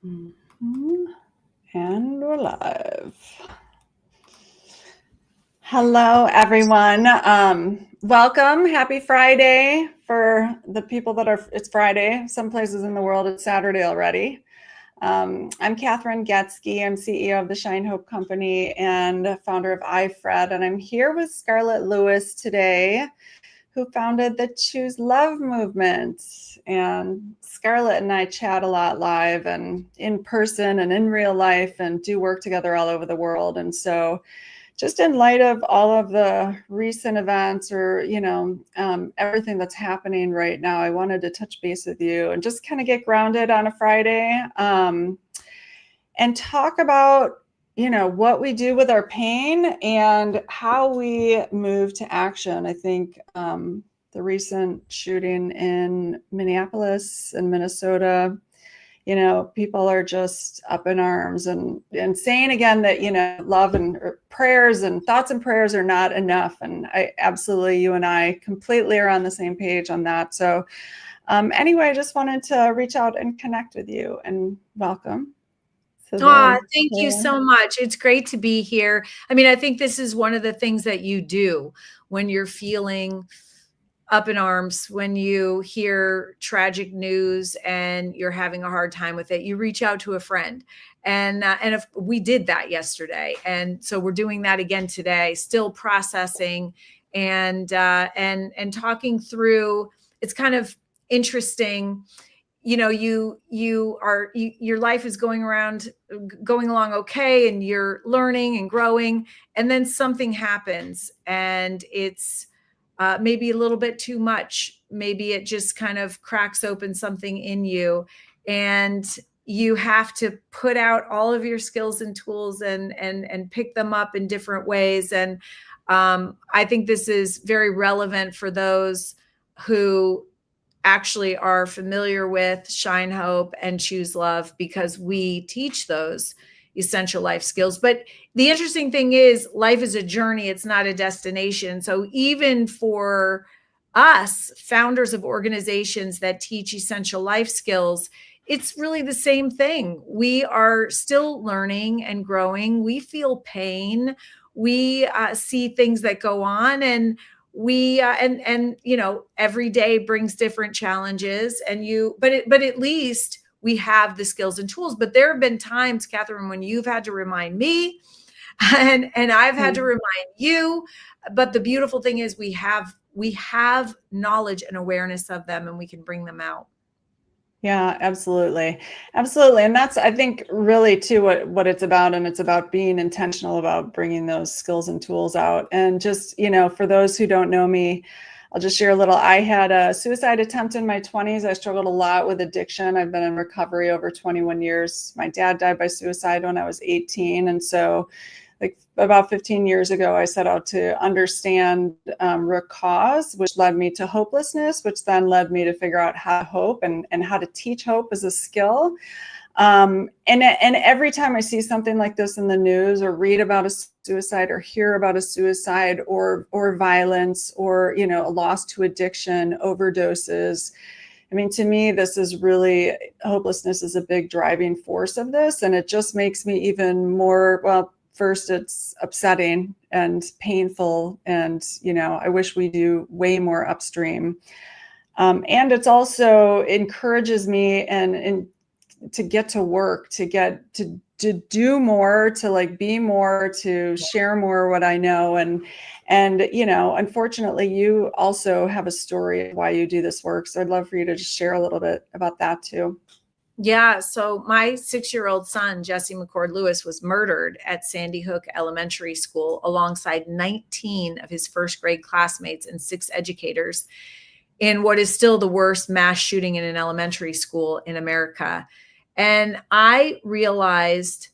Mhm. And we're live. Hello, everyone. Welcome. Happy Friday for the people that are, it's Friday. Some places in the world, it's Saturday already. I'm Kathryn Goetzke. I'm CEO of the Shine Hope Company and founder of iFred. And I'm here with Scarlett Lewis today, who founded the Choose Love movement. And Scarlett and I chat a lot live and in person and in real life and do work together all over the world. And so just in light of all of the recent events or, everything that's happening right now, I wanted to touch base with you and just kind of get grounded on a Friday and talk about what we do with our pain and how we move to action. I think the recent shooting in Minneapolis and Minnesota, people are just up in arms and saying again that, love and prayers and thoughts and prayers are not enough. And I absolutely, you and I completely are on the same page on that. So anyway, I just wanted to reach out and connect with you and welcome. Thank you so much. It's great to be here. I mean, I think this is one of the things that you do when you're feeling up in arms, when you hear tragic news and you're having a hard time with it. You reach out to a friend, and if we did that yesterday, and so we're doing that again today. Still processing and talking through. It's kind of interesting. Your life is going along okay, and you're learning and growing, and then something happens and it's maybe a little bit too much. Maybe it just kind of cracks open something in you, and you have to put out all of your skills and tools and pick them up in different ways. And I think this is very relevant for those who actually are familiar with Shine Hope and Choose Love, because we teach those essential life skills. But the interesting thing is, life is a journey. It's not a destination. So even for us, founders of organizations that teach essential life skills, it's really the same thing. We are still learning and growing. We feel pain. We see things that go on, and we every day brings different challenges, but at least we have the skills and tools. But there have been times, Kathryn, when you've had to remind me and I've had to remind you. But the beautiful thing is we have knowledge and awareness of them, and we can bring them out. Yeah, absolutely. Absolutely. And that's, I think, really too what it's about. And it's about being intentional about bringing those skills and tools out. And just, for those who don't know me, I'll just share a little. I had a suicide attempt in my 20s. I struggled a lot with addiction. I've been in recovery over 21 years. My dad died by suicide when I was 18. And so like about 15 years ago, I set out to understand root cause, which led me to hopelessness, which then led me to figure out how to hope and how to teach hope as a skill. And every time I see something like this in the news or read about a suicide or hear about a suicide or violence or, a loss to addiction, overdoses, I mean, to me, this is really, hopelessness is a big driving force of this. And it just makes me even more, well, first, it's upsetting and painful. And, I wish we do way more upstream. And it's also encourages me and to get to work, to do more, to like be more, to share more what I know. And unfortunately, you also have a story of why you do this work. So I'd love for you to just share a little bit about that too. Yeah. So my 6-year-old son, Jesse McCord Lewis, was murdered at Sandy Hook Elementary School alongside 19 of his first grade classmates and 6 educators in what is still the worst mass shooting in an elementary school in America. And I realized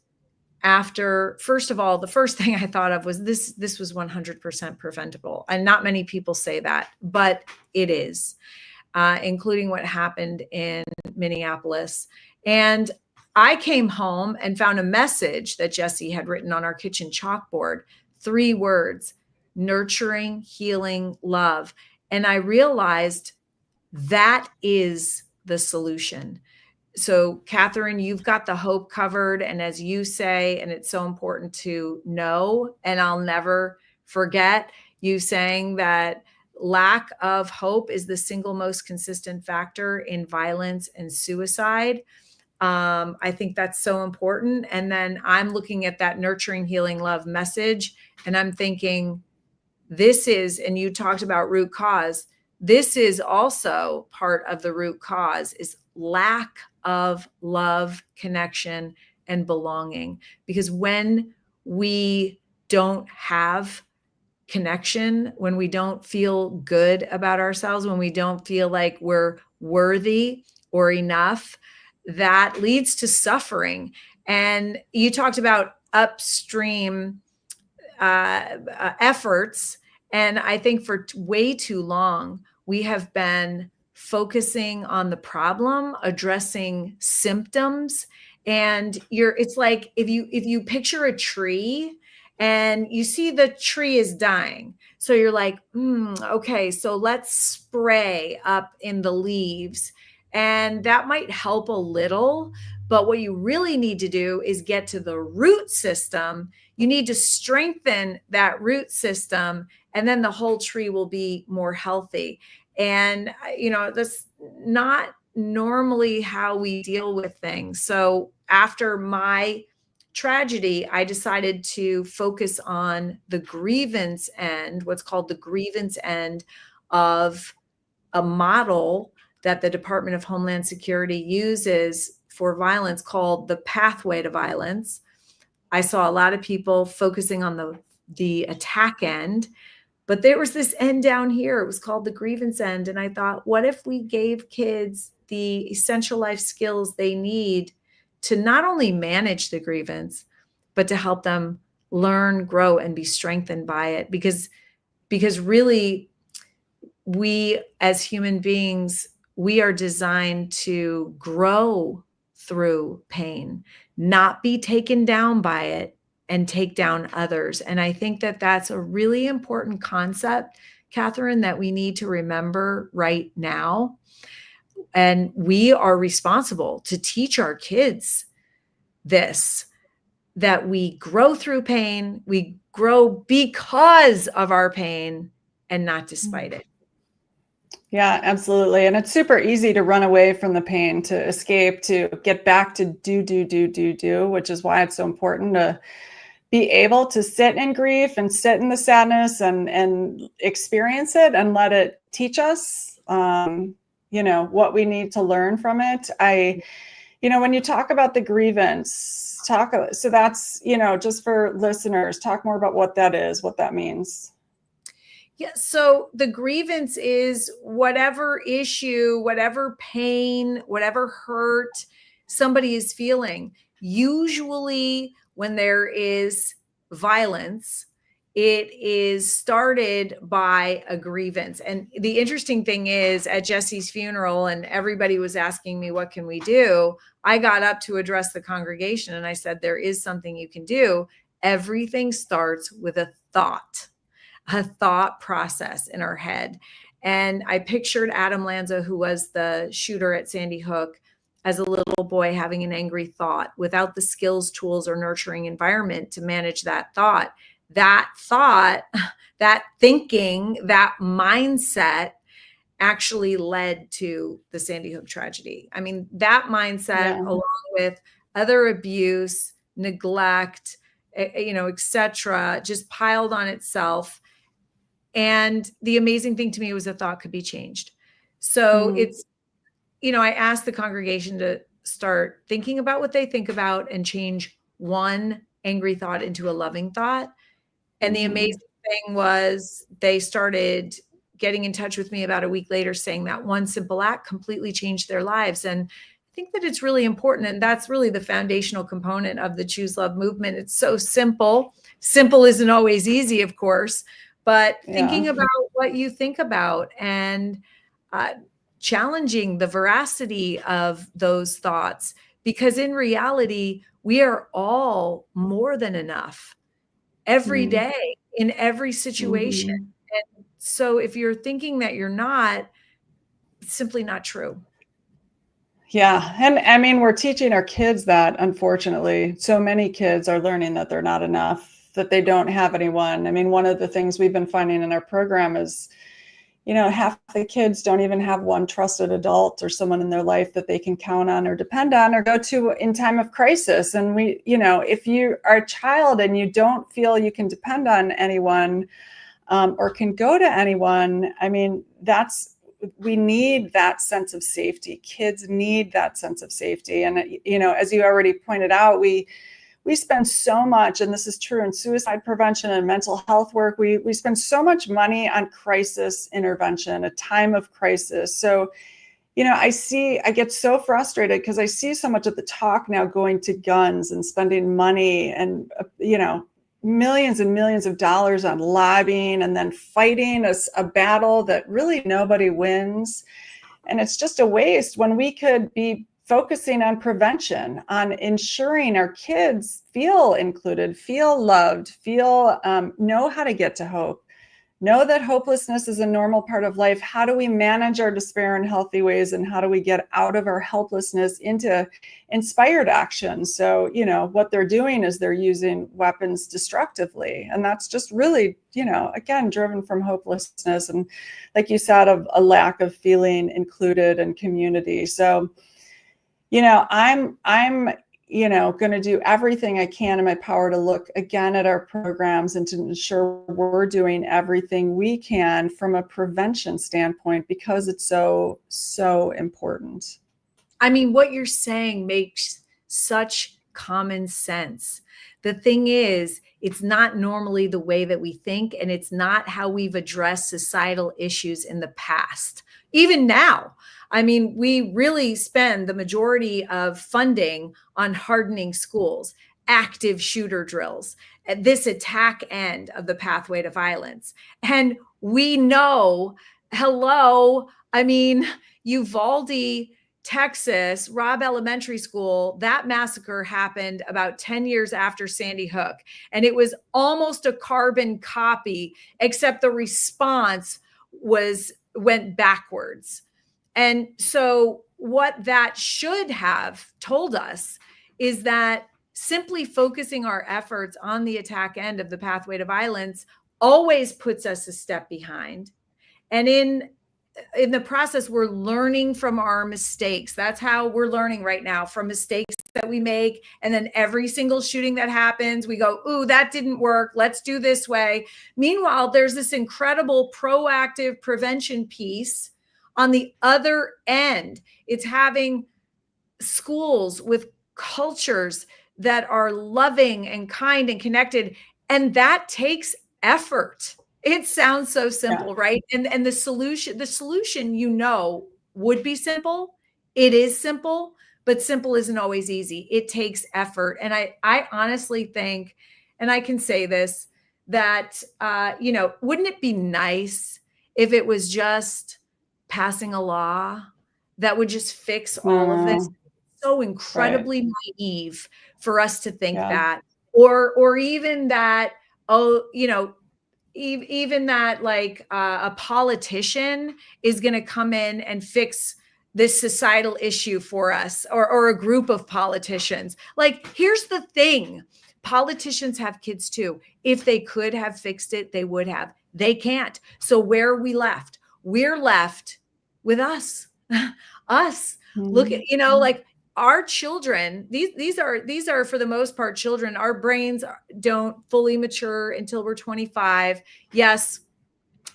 after, first of all, the first thing I thought of was this was 100% preventable. And not many people say that, but it is. Including what happened in Minneapolis. And I came home and found a message that Jesse had written on our kitchen chalkboard, 3 words: nurturing, healing, love. And I realized that is the solution. So Kathryn, you've got the hope covered. And as you say, and it's so important to know, and I'll never forget you saying that lack of hope is the single most consistent factor in violence and suicide. I think that's so important. And then I'm looking at that nurturing, healing, love message, and I'm thinking, this is, and you talked about root cause. This is also part of the root cause is lack of love, connection, and belonging. Because when we don't have connection, when we don't feel good about ourselves, when we don't feel like we're worthy or enough, that leads to suffering. And you talked about upstream efforts. And I think for way too long, we have been focusing on the problem, addressing symptoms. And it's like if you picture a tree and you see the tree is dying. So you're like, okay, so let's spray up in the leaves. And that might help a little. But what you really need to do is get to the root system. You need to strengthen that root system, and then the whole tree will be more healthy. And, that's not normally how we deal with things. So after my tragedy, I decided to focus on the grievance end, what's called the grievance end of a model that the Department of Homeland Security uses for violence called the pathway to violence. I saw a lot of people focusing on the attack end, but there was this end down here. It was called the grievance end. And I thought, what if we gave kids the essential life skills they need to not only manage the grievance, but to help them learn, grow, and be strengthened by it? Because really, we as human beings, we are designed to grow through pain, not be taken down by it and take down others. And I think that that's a really important concept, Kathryn, that we need to remember right now. And we are responsible to teach our kids this, that we grow through pain, we grow because of our pain and not despite it. Yeah, absolutely. And it's super easy to run away from the pain, to escape, to get back to do, which is why it's so important to be able to sit in grief and sit in the sadness and experience it and let it teach us, what we need to learn from it. When you talk about the grievance, so that's, just for listeners, talk more about what that is, what that means. Yeah. So the grievance is whatever issue, whatever pain, whatever hurt somebody is feeling. Usually when there is violence, it is started by a grievance. And the interesting thing is, at Jesse's funeral, and everybody was asking me, what can we do? I got up to address the congregation and I said, there is something you can do. Everything starts with a thought process in our head. And I pictured Adam Lanza, who was the shooter at Sandy Hook, as a little boy having an angry thought without the skills, tools, or nurturing environment to manage that thought. That thought, that thinking, that mindset actually led to the Sandy Hook tragedy. I mean, that mindset, along with other abuse, neglect, et cetera, just piled on itself. And the amazing thing to me was the thought could be changed. So it's, I asked the congregation to start thinking about what they think about and change one angry thought into a loving thought. And the amazing thing was they started getting in touch with me about a week later saying that one simple act completely changed their lives. And I think that it's really important. And that's really the foundational component of the Choose Love movement. It's so simple. Simple isn't always easy, of course. But thinking about what you think about and challenging the veracity of those thoughts, because in reality, we are all more than enough every day in every situation. And so if you're thinking that you're not, it's simply not true. Yeah. And I mean, we're teaching our kids that, unfortunately. So many kids are learning that they're not enough, that they don't have anyone. I mean, one of the things we've been finding in our program is, half the kids don't even have one trusted adult or someone in their life that they can count on or depend on or go to in time of crisis. And if you are a child and you don't feel you can depend on anyone, or can go to anyone, I mean, we need that sense of safety. Kids need that sense of safety. And, as you already pointed out, we spend so much, and this is true in suicide prevention and mental health work, we spend so much money on crisis intervention, a time of crisis. So, I get so frustrated because I see so much of the talk now going to guns and spending money and, millions and millions of dollars on lobbying and then fighting a battle that really nobody wins. And it's just a waste when we could be focusing on prevention, on ensuring our kids feel included, feel loved, know how to get to hope, know that hopelessness is a normal part of life. How do we manage our despair in healthy ways? And how do we get out of our helplessness into inspired action? So, what they're doing is they're using weapons destructively. And that's just really, again, driven from hopelessness. And like you said, a lack of feeling included and community. So, I'm going to do everything I can in my power to look again at our programs and to ensure we're doing everything we can from a prevention standpoint, because it's so, so important. I mean, what you're saying makes such common sense. The thing is, it's not normally the way that we think, and it's not how we've addressed societal issues in the past. Even now, I mean, we really spend the majority of funding on hardening schools, active shooter drills, at this attack end of the pathway to violence. And we know, I mean, Uvalde, Texas, Robb Elementary School, that massacre happened about 10 years after Sandy Hook. And it was almost a carbon copy, except the response went backwards. And so what that should have told us is that simply focusing our efforts on the attack end of the pathway to violence always puts us a step behind. And in the process, we're learning from our mistakes. That's how we're learning right now, from mistakes that we make. And then every single shooting that happens, we go, ooh, that didn't work. Let's do this way. Meanwhile, there's this incredible proactive prevention piece on the other end. It's having schools with cultures that are loving and kind and connected. And that takes effort. It sounds so simple, yeah. Right? And the solution, would be simple. It is simple, but simple isn't always easy. It takes effort. And I honestly think, and I can say this, that, wouldn't it be nice if it was just passing a law that would just fix all of this? So incredibly naive for us to think that, or even that, even that like a politician is going to come in and fix this societal issue for us, or a group of politicians. Like, here's the thing. Politicians have kids too. If they could have fixed it, they would have. They can't. So where are we left? We're left with us. Us. Mm-hmm. Look at, like our children, these are for the most part children. Our brains don't fully mature until we're 25. Yes.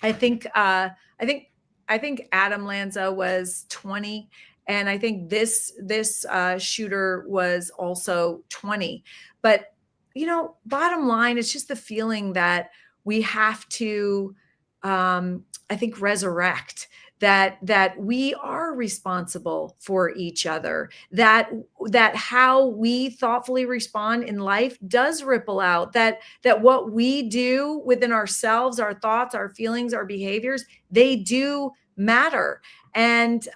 I think Adam Lanza was 20. And I think this shooter was also 20. But, bottom line, it's just the feeling that we have to, I think, resurrect that we are responsible for each other, that how we thoughtfully respond in life does ripple out, that what we do within ourselves, our thoughts, our feelings, our behaviors, they do matter. And,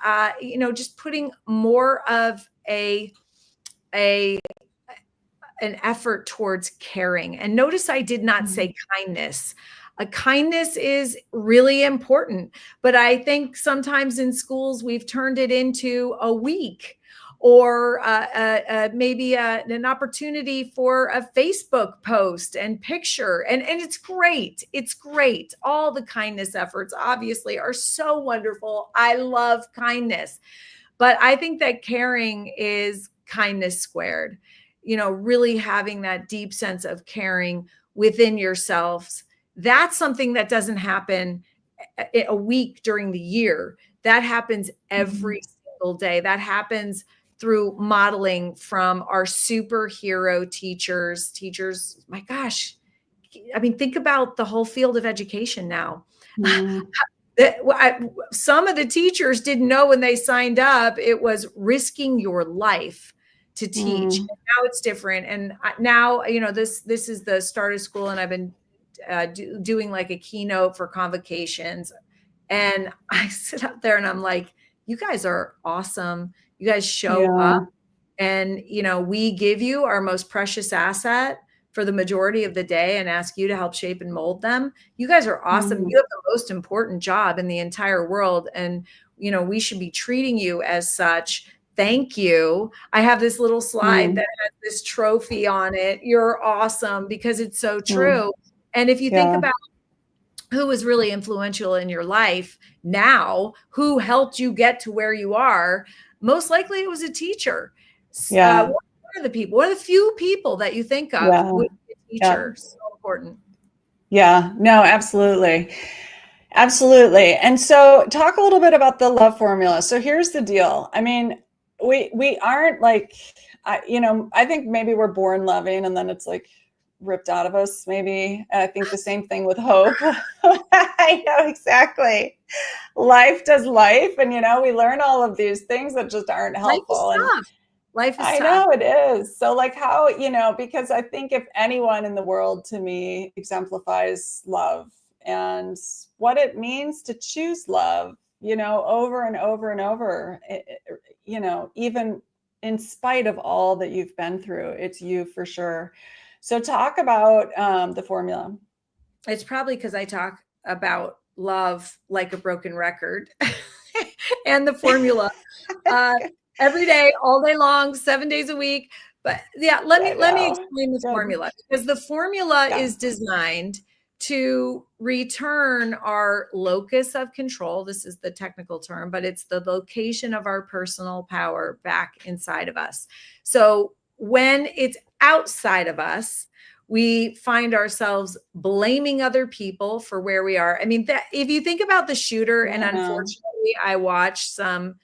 just putting more of an effort towards caring. And notice I did not say kindness. Kindness is really important, but I think sometimes in schools we've turned it into a week or maybe an opportunity for a Facebook post and picture. And it's great. It's great. All the kindness efforts obviously are so wonderful. I love kindness, but I think that caring is kindness squared. Really having that deep sense of caring within yourselves. That's something that doesn't happen a week during the year. That happens every single day. That happens through modeling from our superhero teachers. My gosh. I mean, think about the whole field of education now. Some of the teachers didn't know when they signed up, it was risking your life to teach. And now it's different. And now, this is the start of school, and I've been doing like a keynote for convocations. And I sit up there and I'm like, you guys are awesome. You guys show up, and, we give you our most precious asset for the majority of the day and ask you to help shape and mold them. You guys are awesome. You have the most important job in the entire world. And, we should be treating you as such. Thank you. I have this little slide that has this trophy on it. You're awesome, because it's so true. And if you think about who was really influential in your life now, who helped you get to where you are, most likely it was a teacher. What are the people? What are the few people that you think of with a teacher? So important. Yeah, no, absolutely. Absolutely. And so talk a little bit about the love formula. So here's the deal. I mean, we aren't like, I think maybe we're born loving and then it's like ripped out of us, maybe. And I think the same thing with hope. I know, exactly. Life does life. And, we learn all of these things that just aren't helpful. Life is tough. I know it is. So like how, because I think if anyone in the world to me exemplifies love and what it means to choose love, over and over and over, even in spite of all that you've been through, it's you for sure. So talk about the formula. It's probably because I talk about love like a broken record and the formula every day, all day long, 7 days a week. But yeah, let me explain the formula, because the formula is designed to return our locus of control. This is the technical term, but it's the location of our personal power back inside of us. So when it's outside of us, we find ourselves blaming other people for where we are. I mean, if you think about the shooter, and unfortunately, I watched some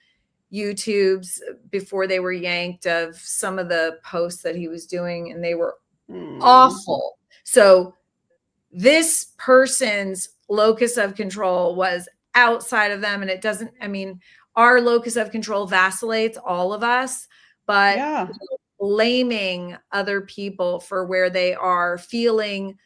YouTubes before they were yanked of some of the posts that he was doing, and they were awful. So this person's locus of control was outside of them, and it doesn't, our locus of control vacillates, all of us, but blaming other people for where they are, feeling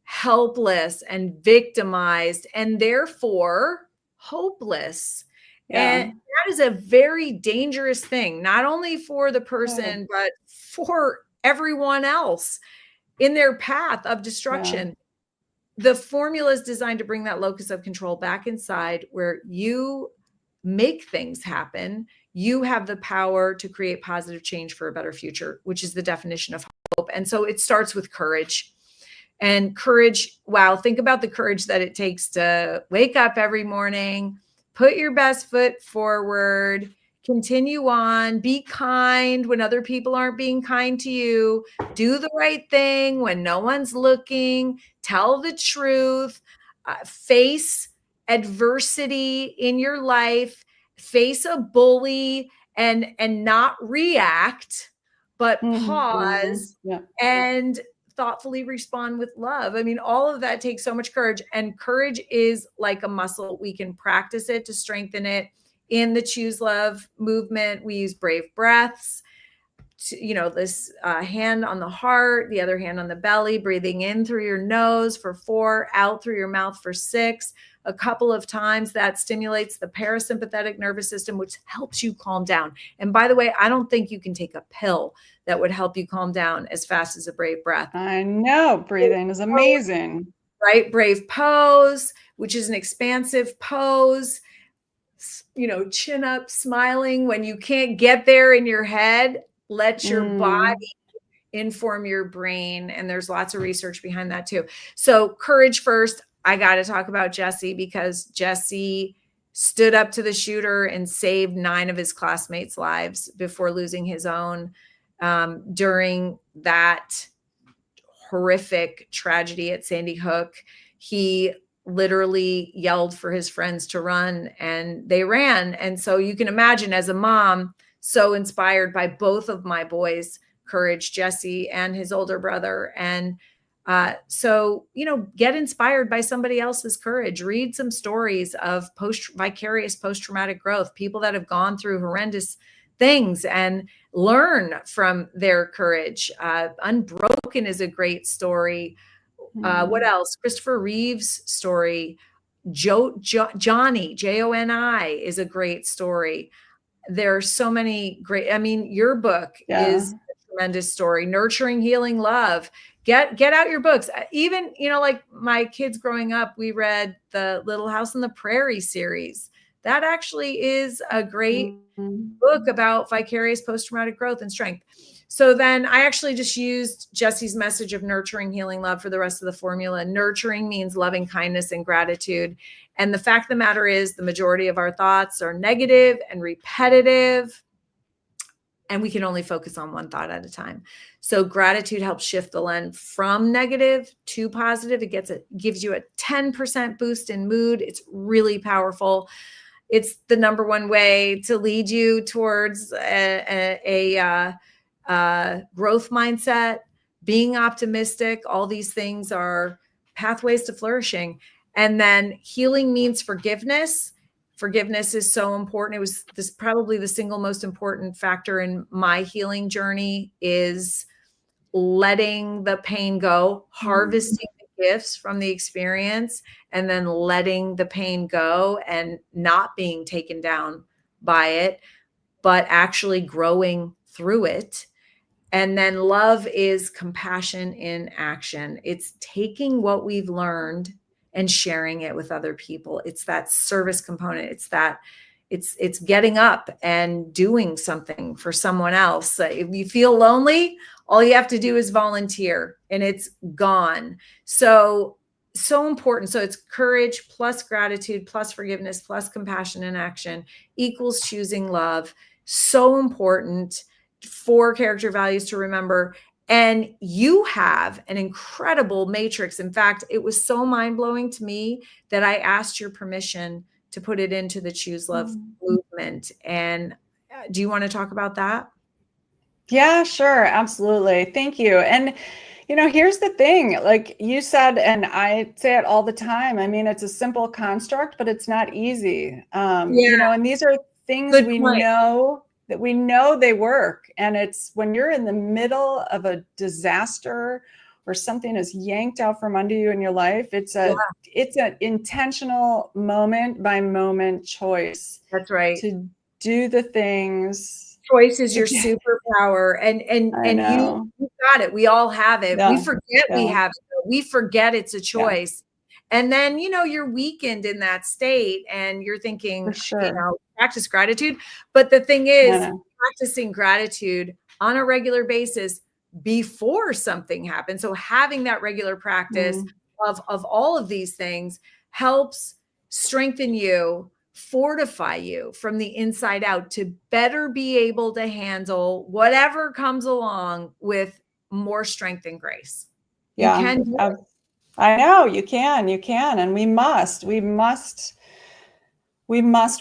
helpless and victimized, and therefore hopeless. And that is a very dangerous thing, not only for the person, but for everyone else in their path of destruction. The formula is designed to bring that locus of control back inside, where you make things happen. You have the power to create positive change for a better future, which is the definition of hope. And so it starts with courage. And courage, wow, think about the courage that it takes to wake up every morning, put your best foot forward, continue on, be kind when other people aren't being kind to you, do the right thing when no one's looking, tell the truth, face adversity in your life, face a bully and not react, but pause and thoughtfully respond with love. I mean, all of that takes so much courage, and courage is like a muscle. We can practice it to strengthen it. In the Choose Love movement, we use brave breaths. This hand on the heart, the other hand on the belly, breathing in through your nose for 4, out through your mouth for 6. A couple of times that stimulates the parasympathetic nervous system, which helps you calm down. And by the way, I don't think you can take a pill that would help you calm down as fast as a brave breath. I know, breathing is amazing. Right? Brave pose, which is an expansive pose. chin up, smiling when you can't get there in your head. Let your body inform your brain. And there's lots of research behind that too. So courage first. I got to talk about Jesse, because Jesse stood up to the shooter and saved 9 of his classmates' lives before losing his own during that horrific tragedy at Sandy Hook. He literally yelled for his friends to run, and they ran. And so you can imagine, as a mom, so inspired by both of my boys' courage, Jesse and his older brother. And so, get inspired by somebody else's courage. Read some stories of vicarious post-traumatic growth, people that have gone through horrendous things, and learn from their courage. Unbroken is a great story. What else? Christopher Reeve's story, Johnny, Joni, is a great story. There are so many great, your book is a tremendous story. Nurturing Healing Love. Get out your books. Even, like my kids growing up, we read the Little House on the Prairie series. That actually is a great book about vicarious post-traumatic growth and strength. So then I actually just used Jesse's message of nurturing, healing, love for the rest of the formula. Nurturing means loving kindness and gratitude. And the fact of the matter is, the majority of our thoughts are negative and repetitive, and we can only focus on one thought at a time. So gratitude helps shift the lens from negative to positive. It gives you a 10% boost in mood. It's really powerful. It's the number one way to lead you towards a growth mindset, being optimistic. All these things are pathways to flourishing. And then healing means forgiveness. Forgiveness is so important. It was probably the single most important factor in my healing journey, is letting the pain go, harvesting the gifts from the experience, and then letting the pain go and not being taken down by it, but actually growing through it. And then love is compassion in action. It's taking what we've learned and sharing it with other people. It's that service component. It's getting up and doing something for someone else. If you feel lonely, all you have to do is volunteer, and it's gone. So important. So it's courage plus gratitude plus forgiveness plus compassion in action equals choosing love. So important. 4 character values to remember. And you have an incredible matrix. In fact, it was so mind-blowing to me that I asked your permission to put it into the Choose Love movement. And do you want to talk about that? Yeah, sure. Absolutely. Thank you. And, here's the thing, like you said, and I say it all the time. It's a simple construct, but it's not easy. And these are things we know they work. And it's when you're in the middle of a disaster or something is yanked out from under you in your life, it's an intentional moment by moment choice. That's right. To do the things. Choice is your superpower, and you got it. We all have it. We forget we have it. We forget it's a choice. And then, you're weakened in that state, and you're thinking, practice gratitude. But the thing is, practicing gratitude on a regular basis before something happens. So having that regular practice of all of these things helps strengthen you, fortify you from the inside out to better be able to handle whatever comes along with more strength and grace. Yeah, you can do it. I know you can, and we must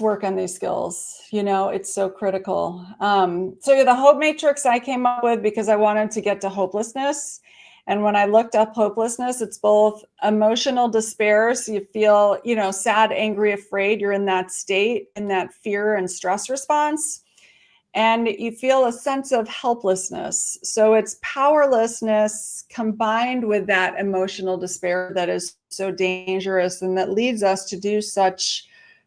work on these skills. It's so critical. So the hope matrix I came up with because I wanted to get to hopelessness. And when I looked up hopelessness, it's both emotional despair. So you feel, sad, angry, afraid. You're in that state, in that fear and stress response. And you feel a sense of helplessness. So it's powerlessness combined with that emotional despair that is so dangerous and that leads us to do such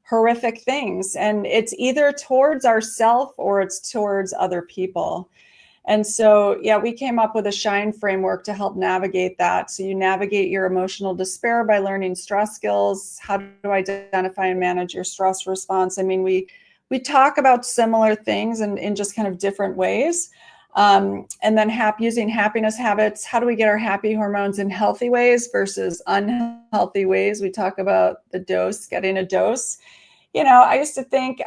horrific things. And it's either towards ourself or it's towards other people. And so, yeah, we came up with a SHINE framework to help navigate that. So you navigate your emotional despair by learning stress skills. How to identify and manage your stress response. I mean, we talk about similar things in just kind of different ways. And then using happiness habits. How do we get our happy hormones in healthy ways versus unhealthy ways? We talk about the dose, getting a dose. I used to think,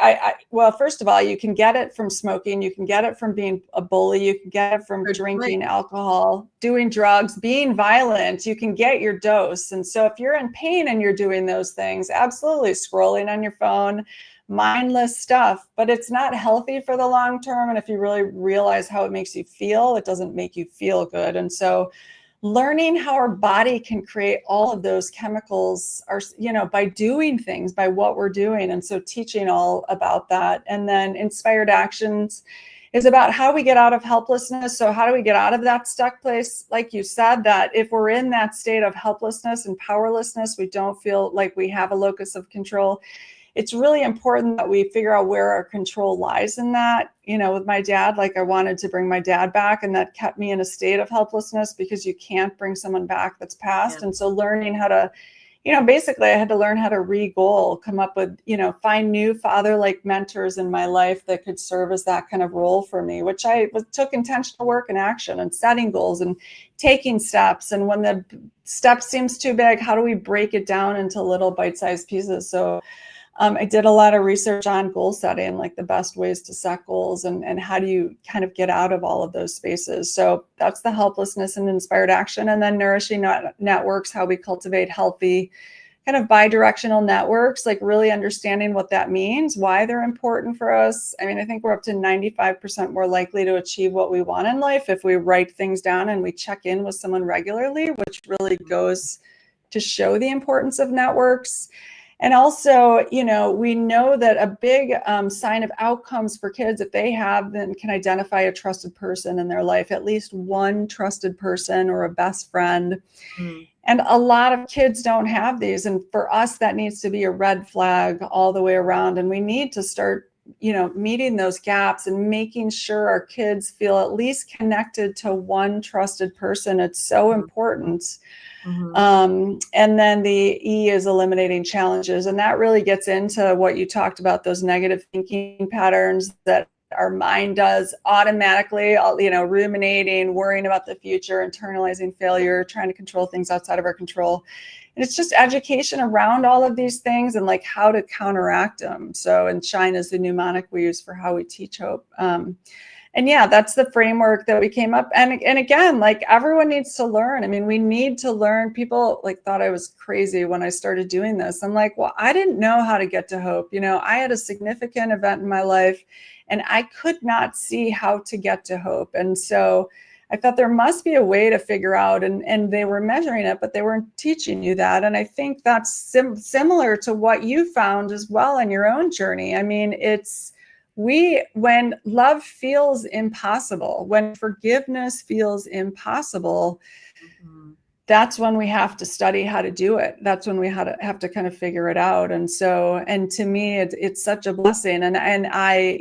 well, first of all, you can get it from smoking. You can get it from being a bully. You can get it from drinking alcohol, doing drugs, being violent. You can get your dose. And so if you're in pain and you're doing those things, absolutely scrolling on your phone, mindless stuff, but it's not healthy for the long term. And if you really realize how it makes you feel, it doesn't make you feel good. And so learning how our body can create all of those chemicals by doing things, by what we're doing. And so teaching all about that. And then inspired actions is about how we get out of helplessness. So how do we get out of that stuck place? Like you said, that if we're in that state of helplessness and powerlessness, we don't feel like we have a locus of control. It's really important that we figure out where our control lies in that. With my dad, like I wanted to bring my dad back, and that kept me in a state of helplessness because you can't bring someone back that's passed. Yeah. And so learning how to, basically I had to learn how to re-goal, come up with, find new father-like mentors in my life that could serve as that kind of role for me, which took intentional work and action and setting goals and taking steps. And when the step seems too big, how do we break it down into little bite-sized pieces? So I did a lot of research on goal setting, like the best ways to set goals and how do you kind of get out of all of those spaces. So that's the helplessness and inspired action. And then nourishing networks, how we cultivate healthy kind of bi-directional networks, like really understanding what that means, why they're important for us. I mean, I think we're up to 95% more likely to achieve what we want in life if we write things down and we check in with someone regularly, which really goes to show the importance of networks. And also, we know that a big sign of outcomes for kids, if they have and can identify a trusted person in their life, at least one trusted person or a best friend. Mm. And a lot of kids don't have these. And for us, that needs to be a red flag all the way around. And we need to start, meeting those gaps and making sure our kids feel at least connected to one trusted person. It's so important. Mm-hmm. And then the E is eliminating challenges. And that really gets into what you talked about, those negative thinking patterns that our mind does automatically, ruminating, worrying about the future, internalizing failure, trying to control things outside of our control. And it's just education around all of these things and like how to counteract them. So, and SHINE is the mnemonic we use for how we teach hope. And yeah, that's the framework that we came up. And again, like everyone needs to learn. I mean, we need to learn. People like thought I was crazy when I started doing this. I'm like, well, I didn't know how to get to hope. I had a significant event in my life and I could not see how to get to hope. And so I thought there must be a way to figure out, and they were measuring it, but they weren't teaching you that. And I think that's similar to what you found as well in your own journey. I mean, when love feels impossible, when forgiveness feels impossible, mm-hmm. That's when we have to study how to do it. That's when we have to kind of figure it out. And so, and to me, it's such a blessing. And I,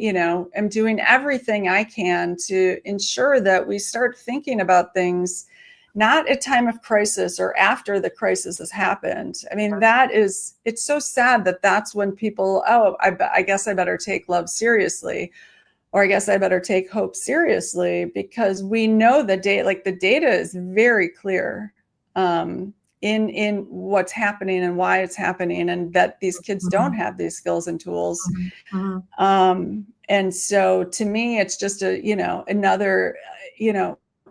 am doing everything I can to ensure that we start thinking about things not at time of crisis or after the crisis has happened. I mean, it's so sad that that's when people, I guess I better take love seriously, or I guess I better take hope seriously, because we know the data is very clear in what's happening and why it's happening, and that these kids mm-hmm. don't have these skills and tools. Mm-hmm. And so to me, it's just another,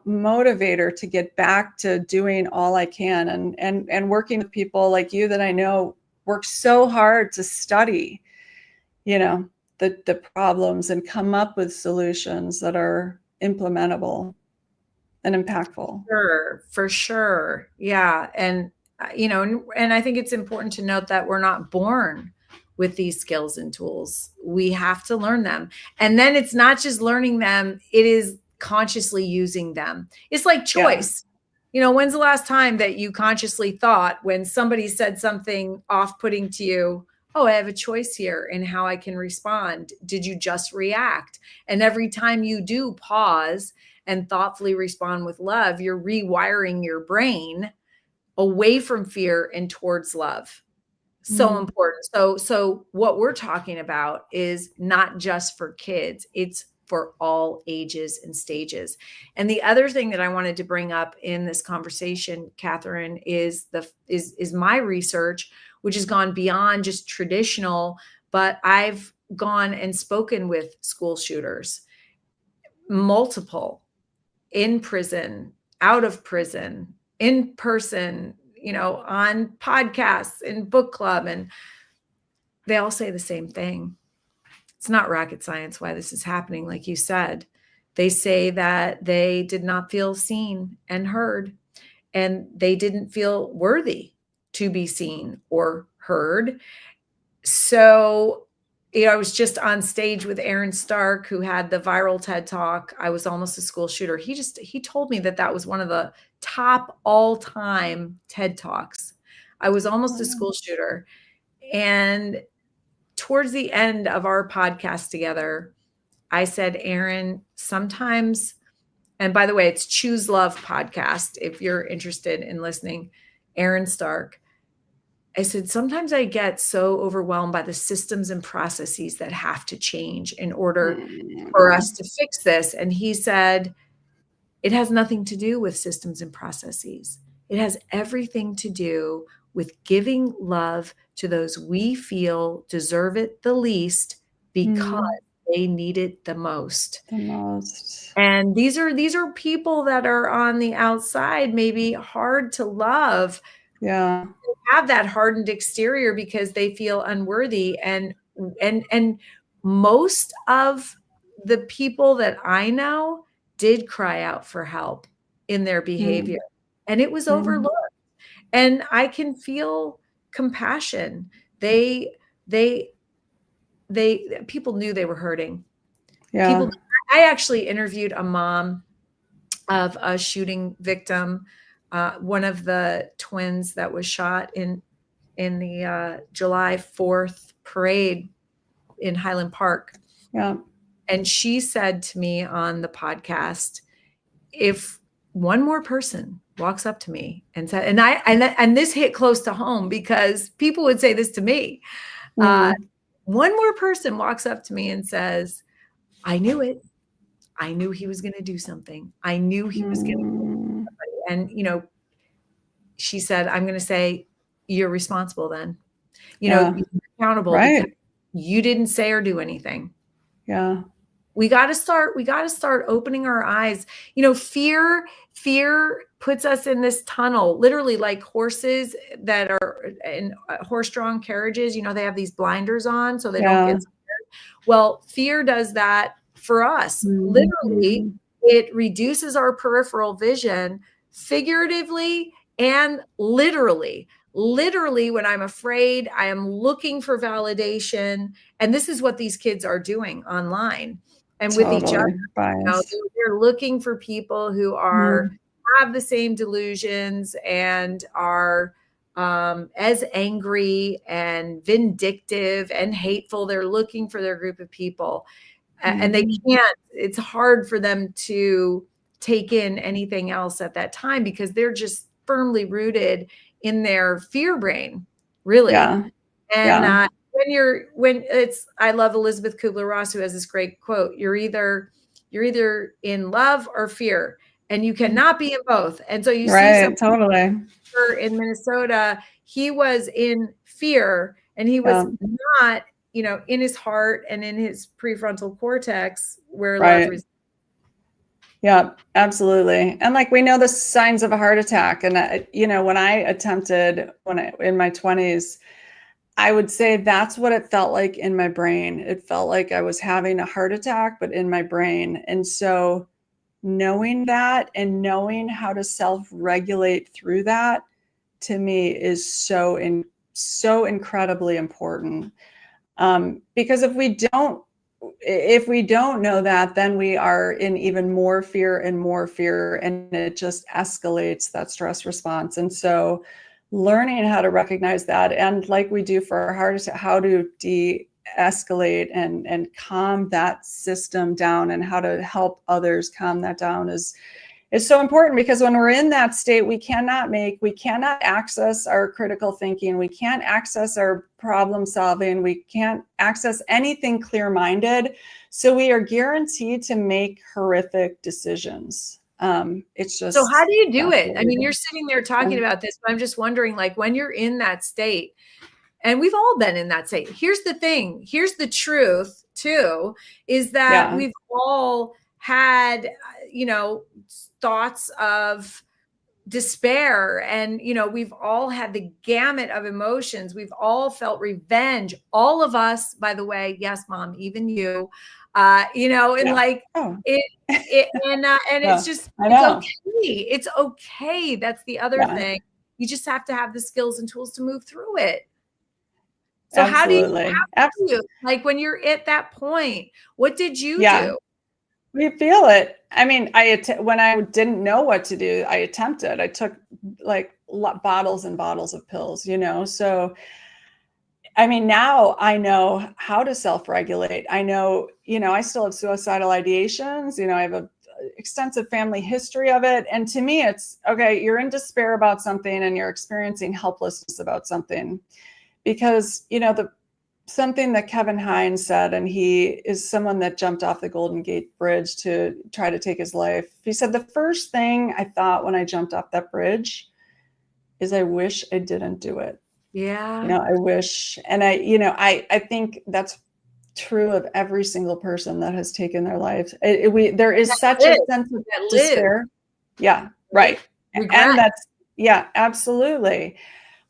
motivator to get back to doing all I can and working with people like you that I know work so hard to study, the problems and come up with solutions that are implementable and impactful. For sure. Yeah. And, and I think it's important to note that we're not born with these skills and tools. We have to learn them. And then it's not just learning them, it is consciously using them. It's like choice. Yeah. When's the last time that you consciously thought, when somebody said something off-putting to you, oh, I have a choice here in how I can respond? Did you just react? And every time you do pause and thoughtfully respond with love, you're rewiring your brain away from fear and towards love. So important. So what we're talking about is not just for kids, it's for all ages and stages. And the other thing that I wanted to bring up in this conversation, Kathryn, is my research, which has gone beyond just traditional, but I've gone and spoken with school shooters, multiple, in prison, out of prison, in person, on podcasts, in book club, and they all say the same thing. It's not rocket science why this is happening, like you said. They say that they did not feel seen and heard, and they didn't feel worthy to be seen or heard. So, I was just on stage with Aaron Stark, who had the viral TED Talk, I Was Almost a School Shooter. He told me that was one of the top all-time TED Talks. I was almost a school shooter. And towards the end of our podcast together, I said, Aaron, sometimes, and by the way, it's Choose Love podcast, if you're interested in listening, Aaron Stark. I said, sometimes I get so overwhelmed by the systems and processes that have to change in order for us to fix this. And he said, it has nothing to do with systems and processes. It has everything to do with giving love to those we feel deserve it the least because they need it the most. And these are people that are on the outside, maybe hard to love. Yeah. They have that hardened exterior because they feel unworthy. And most of the people that I know did cry out for help in their behavior, and it was overlooked. And I can feel compassion. People knew they were hurting. Yeah. I actually interviewed a mom of a shooting victim, one of the twins that was shot in the July 4th parade in Highland Park. Yeah. And she said to me on the podcast, if one more person walks up to me and said, and this hit close to home because people would say this to me. One more person walks up to me and says, I knew it. I knew he was going to do something. I knew he was going to do something. And, she said, I'm going to say, you're responsible then. You're accountable because you didn't say or do anything. Yeah. We got to start opening our eyes. Fear puts us in this tunnel, literally like horses that are in horse-drawn carriages. They have these blinders on so they don't get scared. Well, fear does that for us. Literally, it reduces our peripheral vision, figuratively and literally. Literally, when I'm afraid, I am looking for validation. And this is what these kids are doing online. And with each other, they're looking for people who have the same delusions and are as angry and vindictive and hateful. They're looking for their group of people, and they can't. It's hard for them to take in anything else at that time because they're just firmly rooted in their fear brain, really. And I love Elizabeth Kubler-Ross, who has this great quote, you're either in love or fear, and you cannot be in both. And so you see totally in Minnesota, he was in fear and he was not, in his heart and in his prefrontal cortex where love resides. Yeah, absolutely. And we know the signs of a heart attack. And, when I attempted in my 20s, I would say that's what it felt like in my brain. It felt like I was having a heart attack, but in my brain. And so knowing that and knowing how to self-regulate through that, to me, is so incredibly important. Because if we don't know that, then we are in even more fear, and it just escalates that stress response. And so learning how to recognize that, and like we do for our heart attack, how to escalate and calm that system down, and how to help others calm that down is so important, because when we're in that state, we cannot access our critical thinking. We can't access our problem solving. We can't access anything clear-minded. So we are guaranteed to make horrific decisions. It's just. So how do you do it? I mean, you're sitting there talking about this, but I'm just wondering, like, when you're in that state, and we've all been in that state. Here's the thing. Here's the truth too, is that we've all had, thoughts of despair, and, we've all had the gamut of emotions. We've all felt revenge. All of us, by the way. Yes, Mom, even you, and like it's just, it's okay. It's okay. That's the other thing. You just have to have the skills and tools to move through it. So how do you, like, when you're at that point, what did you do? We feel it. I mean, when I didn't know what to do, I attempted. I took like bottles and bottles of pills, So, I mean, now I know how to self-regulate. I know, I still have suicidal ideations. I have an extensive family history of it. And to me, it's okay. You're in despair about something, and you're experiencing helplessness about something, because, something that Kevin Hines said, and he is someone that jumped off the Golden Gate Bridge to try to take his life. He said, the first thing I thought when I jumped off that bridge is, I wish I didn't do it. Yeah. I wish. And I think that's true of every single person that has taken their life. There is such a sense of despair. Yeah. Right. Regret. And that's, absolutely.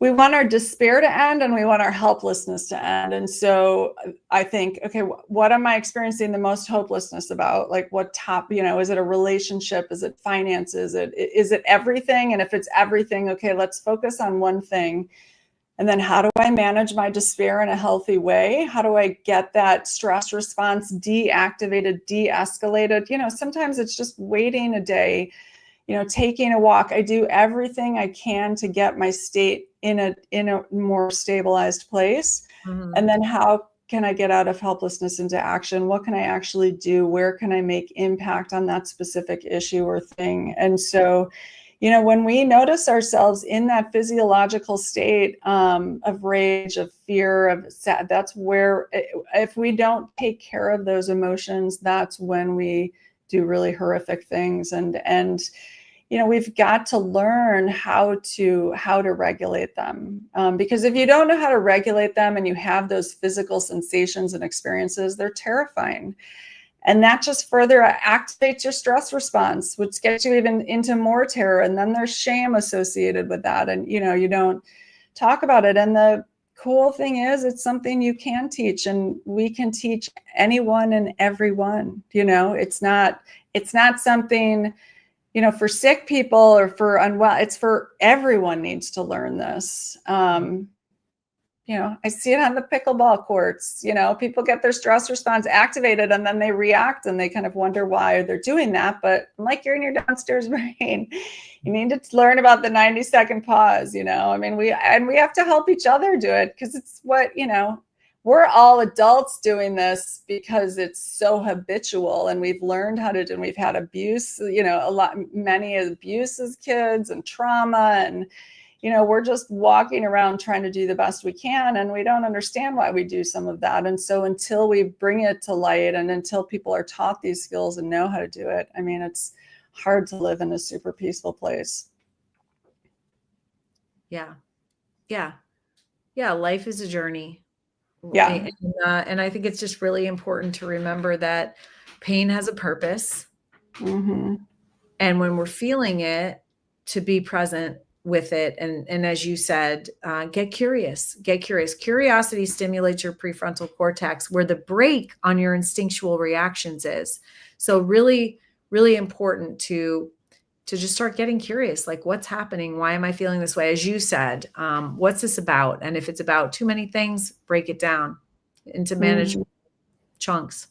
We want our despair to end, and we want our helplessness to end. And so I think, okay, what am I experiencing the most hopelessness about? Like, what is it a relationship? Is it finances? Is it everything? And if it's everything, okay, let's focus on one thing. And then how do I manage my despair in a healthy way? How do I get that stress response deactivated, de-escalated? Sometimes it's just waiting a day, taking a walk. I do everything I can to get my state in a more stabilized place. Mm-hmm. And then how can I get out of helplessness into action? What can I actually do? Where can I make impact on that specific issue or thing? And so, when we notice ourselves in that physiological state of rage, of fear, of sad, that's where, if we don't take care of those emotions, that's when we do really horrific things. And we've got to learn how to regulate them, because if you don't know how to regulate them, and you have those physical sensations and experiences, they're terrifying. And that just further activates your stress response, which gets you even into more terror. And then there's shame associated with that. And, you don't talk about it. And the cool thing is, it's something you can teach, and we can teach anyone and everyone. It's not something, for sick people or for unwell. It's for everyone needs to learn this. I see it on the pickleball courts. People get their stress response activated, and then they react, and they kind of wonder why they're doing that. But like, you're in your downstairs brain. You need to learn about the 90-second pause. I mean, we have to help each other do it, because it's what, we're all adults doing this because it's so habitual, and we've learned how to do, and we've had abuse, many abuse as kids, and trauma, and, we're just walking around trying to do the best we can, and we don't understand why we do some of that. And so until we bring it to light, and until people are taught these skills and know how to do it, I mean, it's hard to live in a super peaceful place. Yeah. Life is a journey. Yeah. And I think it's just really important to remember that pain has a purpose. Mm-hmm. And when we're feeling it, to be present with it. And as you said, get curious. Curiosity stimulates your prefrontal cortex, where the brake on your instinctual reactions is. So really, really important to just start getting curious, like, what's happening? Why am I feeling this way? As you said, what's this about? And if it's about too many things, break it down into manageable chunks.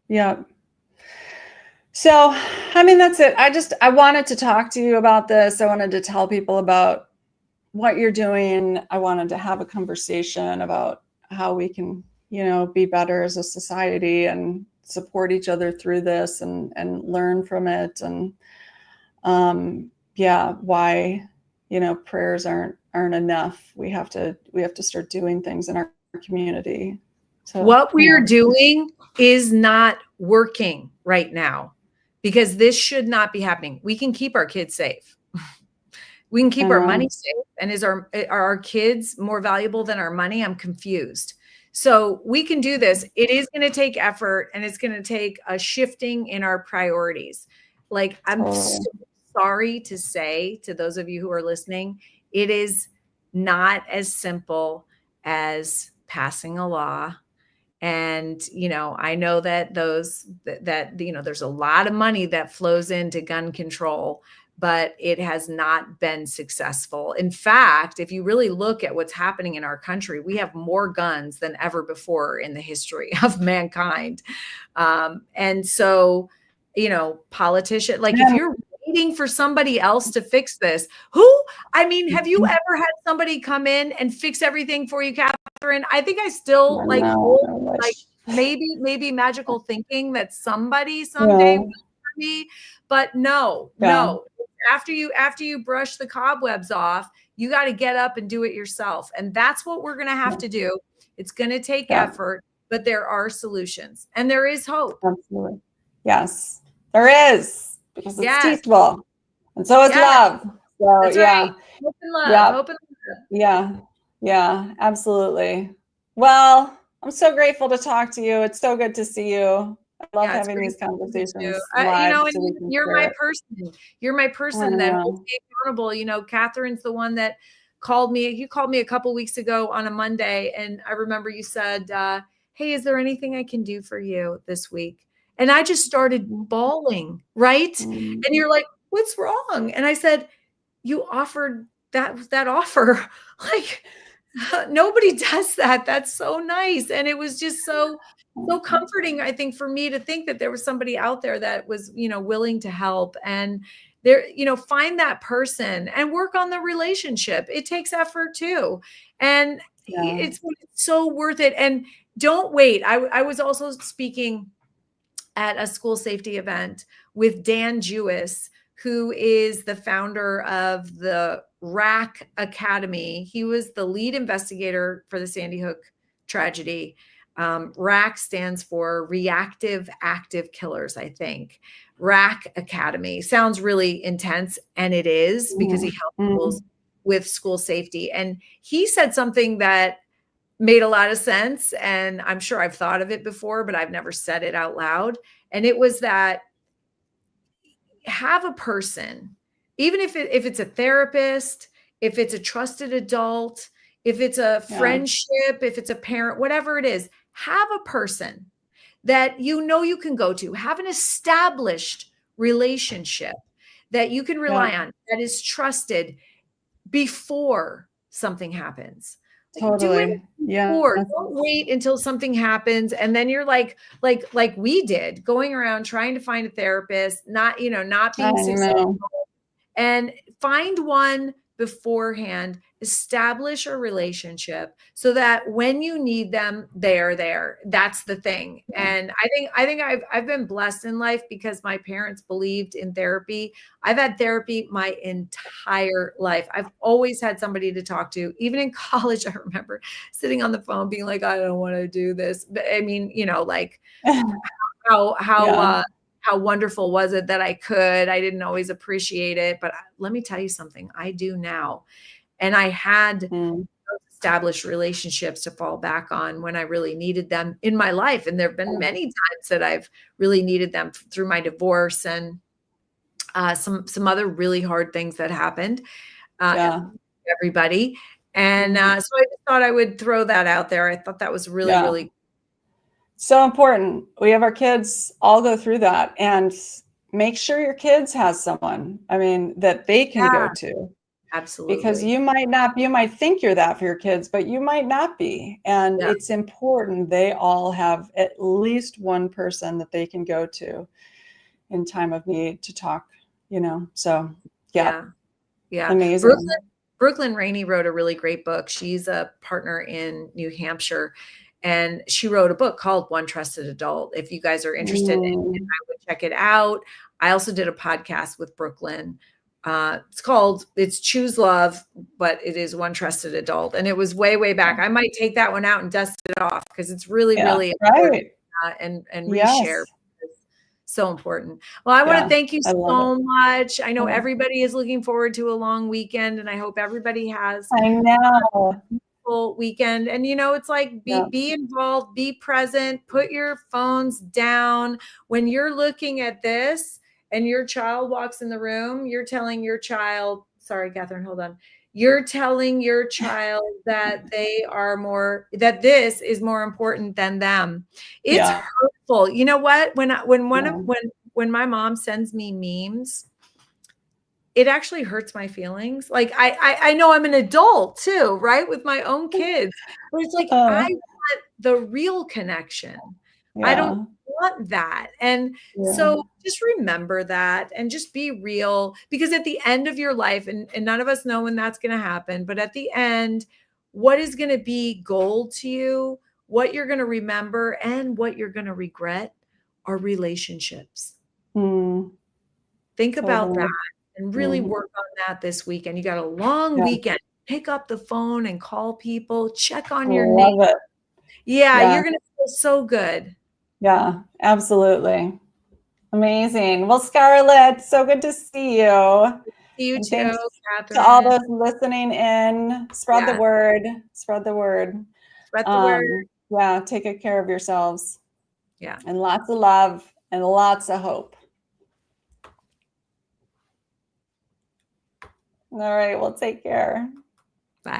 Yeah. So, I mean, that's it. I wanted to talk to you about this. I wanted to tell people about what you're doing. I wanted to have a conversation about how we can, be better as a society and support each other through this and learn from it. And why, prayers aren't enough. We have to start doing things in our community. So what we are doing is not working right now, because this should not be happening. We can keep our kids safe. We can keep our money safe. And are our kids more valuable than our money? I'm confused. So we can do this. It is going to take effort, and it's going to take a shifting in our priorities. Like, I'm so sorry to say to those of you who are listening, it is not as simple as passing a law. And, I know that there's a lot of money that flows into gun control, but it has not been successful. In fact, if you really look at what's happening in our country, we have more guns than ever before in the history of mankind. And so, politicians, like, if you're waiting for somebody else to fix this, have you ever had somebody come in and fix everything for you, Kathryn? I think I still maybe magical thinking that somebody someday will for me, but no. After you brush the cobwebs off, you got to get up and do it yourself. And that's what we're going to have to do. It's going to take effort, but there are solutions, and there is hope. Absolutely. Yes, there is, because it's teachable, and so is love. So that's right. Hope and love. Hope and love. Yeah, absolutely. Well, I'm so grateful to talk to you. It's so good to see you. I love having these conversations. You're my person. You're my person that holds me accountable. Kathryn's the one that called me. You called me a couple weeks ago on a Monday, and I remember you said, "Hey, is there anything I can do for you this week?" And I just started bawling, right? And you're like, "What's wrong?" And I said, "You offered that offer." Like, nobody does that. That's so nice. And it was just so comforting, I think, for me to think that there was somebody out there that was, willing to help. And there, find that person and work on the relationship. It takes effort too. And it's so worth it. And don't wait. I was also speaking at a school safety event with Dan Jewis, who is the founder of the RAC Academy. He was the lead investigator for the Sandy Hook tragedy. RAC stands for Reactive Active Killers, I think. RAC Academy sounds really intense, and it is, because he helps schools with school safety. And he said something that made a lot of sense, and I'm sure I've thought of it before, but I've never said it out loud. And it was that, have a person, even if it's a therapist, if it's a trusted adult, if it's a friendship, if it's a parent, whatever it is, have a person that you can go to, have an established relationship that you can rely on, that is trusted before something happens. Totally. Or don't wait until something happens, and then you're like we did, going around trying to find a therapist, not being successful. And find one beforehand, establish a relationship so that when you need them, they're there. That's the thing. And I think I've been blessed in life because my parents believed in therapy. I've had therapy my entire life. I've always had somebody to talk to. Even in college, I remember sitting on the phone being like, I don't want to do this. But I mean, like how wonderful was it that I could? I didn't always appreciate it, but let me tell you something, I do now. And I had established relationships to fall back on when I really needed them in my life. And there have been many times that I've really needed them through my divorce and some other really hard things that happened. Everybody. And so I just thought I would throw that out there. I thought that was really so important. We have our kids all go through that, and make sure your kids has someone, that they can go to. Absolutely. Because you might think you're that for your kids, but you might not be. And it's important they all have at least one person that they can go to in time of need to talk, so amazing. Brooklyn Rainey wrote a really great book. She's a partner in New Hampshire. And she wrote a book called One Trusted Adult. If you guys are interested in it, I would check it out. I also did a podcast with Brooklyn. It's Choose Love, but it is One Trusted Adult. And it was way, way back. I might take that one out and dust it off because it's really, really important, and reshare. So important. Well, I want to thank you so much. I know everybody is looking forward to a long weekend, and I hope everybody has a beautiful weekend. And it's like be involved, be present, put your phones down. When you're looking at this and your child walks in the room, you're telling your child, sorry, Kathryn, hold on. You're telling your child that that this is more important than them. It's hurtful. You know what? When my mom sends me memes, it actually hurts my feelings. Like I know I'm an adult too, right? With my own kids, but it's like, I want the real connection. I don't want that. And so just remember that and just be real, because at the end of your life, and none of us know when that's going to happen, but at the end, what is going to be gold to you, what you're going to remember, and what you're going to regret are relationships. Think about that and really work on that this weekend. You got a long weekend. Pick up the phone and call people, check on your neighbor. You're going to feel so good. Yeah, absolutely. Amazing. Well, Scarlett, so good to see you. See you too, Kathryn. To all those listening in, spread the word. Spread the word. Spread the word. Yeah, take good care of yourselves. Yeah. And lots of love and lots of hope. All right, well, take care. Bye.